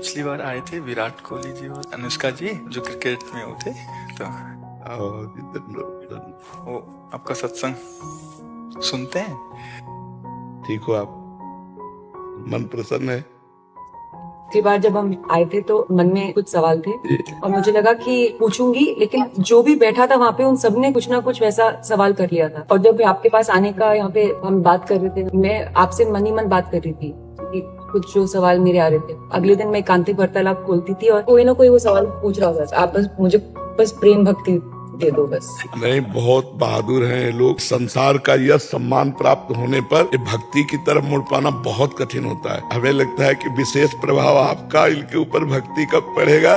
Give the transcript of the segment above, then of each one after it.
पिछली बार आए थे विराट कोहली जी और अनुष्का जी जो क्रिकेट में वो थे, तो वो आपका सत्संग सुनते हैं। ठीक हो आप? मन प्रसन्न है? पिछली बार जब हम आए थे तो मन में कुछ सवाल थे और मुझे लगा कि पूछूंगी, लेकिन जो भी बैठा था वहाँ पे उन सबने कुछ ना कुछ वैसा सवाल कर लिया था। और जब आपके पास आने का यहाँ पे हम बात कर रहे थे, मैं आपसे मन ही मन बात कर रही थी कि कुछ जो सवाल मेरे आ रहे थे। अगले दिन मैं एकांतिक वार्तालाप खोलती थी और कोई ना कोई वो सवाल पूछ रहा होता था। आप बस मुझे प्रेम भक्ति दे दो बस। नहीं, बहुत बहादुर हैं ये लोग। संसार का यह सम्मान प्राप्त होने पर ये भक्ति की तरफ मुड़ पाना बहुत कठिन होता है। हमें लगता है कि विशेष प्रभाव आपका इनके ऊपर भक्ति कब पड़ेगा।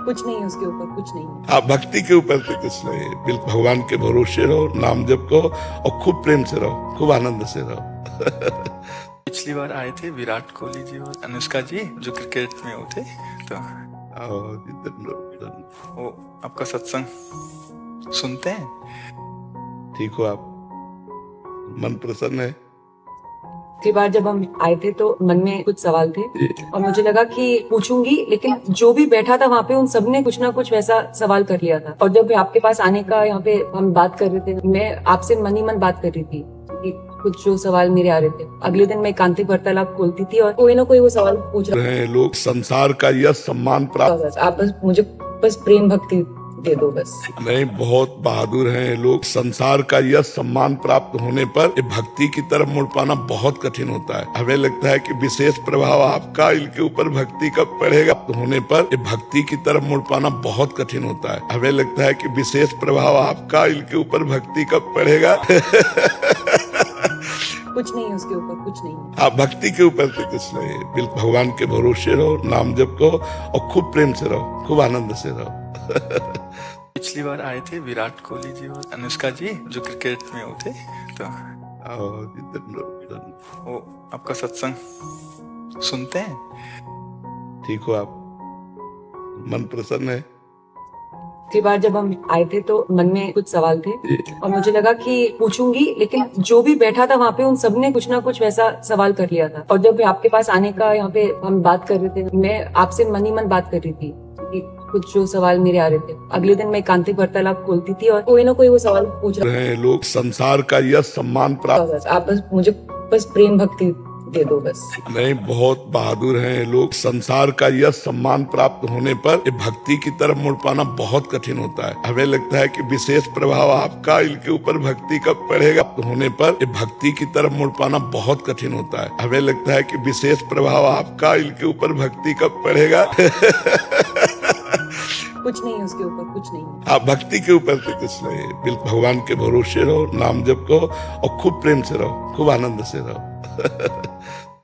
कुछ नहीं है उसके ऊपर, कुछ नहीं है। आप भक्ति के ऊपर तो कुछ नहीं है। बिल्कुल भगवान के भरोसे रहो, नाम जप करो और खूब प्रेम से रहो, खूब आनंद से रहो। पिछली बार आए थे विराट कोहली जी और अनुष्का जी जो क्रिकेट में वो थे, तो वो आपका सत्संग सुनते हैं। ठीक हो आप? मन प्रसन्न है? पिछली बार जब हम आए थे तो मन में कुछ सवाल थे और मुझे लगा कि पूछूंगी, लेकिन जो भी बैठा था वहाँ पे उन सबने कुछ ना कुछ वैसा सवाल कर लिया था। और जब आपके पास आने का यहाँ पे हम बात कर रहे थे, मैं आपसे मन ही मन बात कर रही थी कि कुछ जो सवाल मेरे आ रहे थे। अगले दिन मैं एकांतिक वार्तालाप खोलती थी और कोई ना कोई वो सवाल पूछ रहा हैं लोग। संसार का यह सम्मान प्राप्त, बस आप बस मुझे प्रेम भक्ति दे दो बस। नहीं, बहुत बहादुर हैं ये लोग। संसार का यह सम्मान प्राप्त होने पर ये भक्ति की तरफ मुड़ पाना बहुत कठिन होता है। हमें लगता है कि विशेष प्रभाव आपका इनके ऊपर भक्ति कब पड़ेगा होने पर ये भक्ति की तरफ मुड़ पाना बहुत कठिन होता है। हमें लगता है कि विशेष प्रभाव आपका इनके ऊपर भक्ति कब पड़ेगा। कुछ नहीं है उसके ऊपर, कुछ नहीं है। आप भक्ति के ऊपर तो कुछ नहीं है। बिल्कुल भगवान के भरोसे रहो, नाम जप करो और खूब प्रेम से रहो, खूब आनंद से रहो। पिछली बार आए थे विराट कोहली जी और अनुष्का जी जो क्रिकेट में वो थे, तो वो आपका सत्संग सुनते हैं। ठीक हो आप? मन प्रसन्न है? पिछली बार जब हम आए थे तो मन में कुछ सवाल थे और मुझे लगा कि पूछूंगी, लेकिन जो भी बैठा था वहाँ पे उन सबने कुछ ना कुछ वैसा सवाल कर लिया था। और जब आपके पास आने का यहाँ पे हम बात कर रहे थे, मैं आपसे मन ही मन बात कर रही थी कि कुछ जो सवाल मेरे आ रहे थे। अगले दिन मैं एकांतिक वार्तालाप खोलती थी और कोई ना कोई वो सवाल पूछ रहा हैं लोग। संसार का यह सम्मान प्राप्त, बस आप बस मुझे प्रेम भक्ति दे दो बस। नहीं, बहुत बहादुर हैं ये लोग। संसार का यह सम्मान प्राप्त होने पर ये भक्ति की तरफ मुड़ पाना बहुत कठिन होता है। हमें लगता है कि विशेष प्रभाव आपका इनके ऊपर भक्ति कब पड़ेगा होने पर ये भक्ति की तरफ मुड़ पाना बहुत कठिन होता है। हमें लगता है कि विशेष प्रभाव आपका इनके ऊपर भक्ति कब पड़ेगा। कुछ नहीं है उसके ऊपर, कुछ नहीं है। आप भक्ति के ऊपर तो कुछ नहीं है। बिल्कुल भगवान के भरोसे रहो, नाम जप करो और खूब प्रेम से रहो, खूब आनंद से रहो।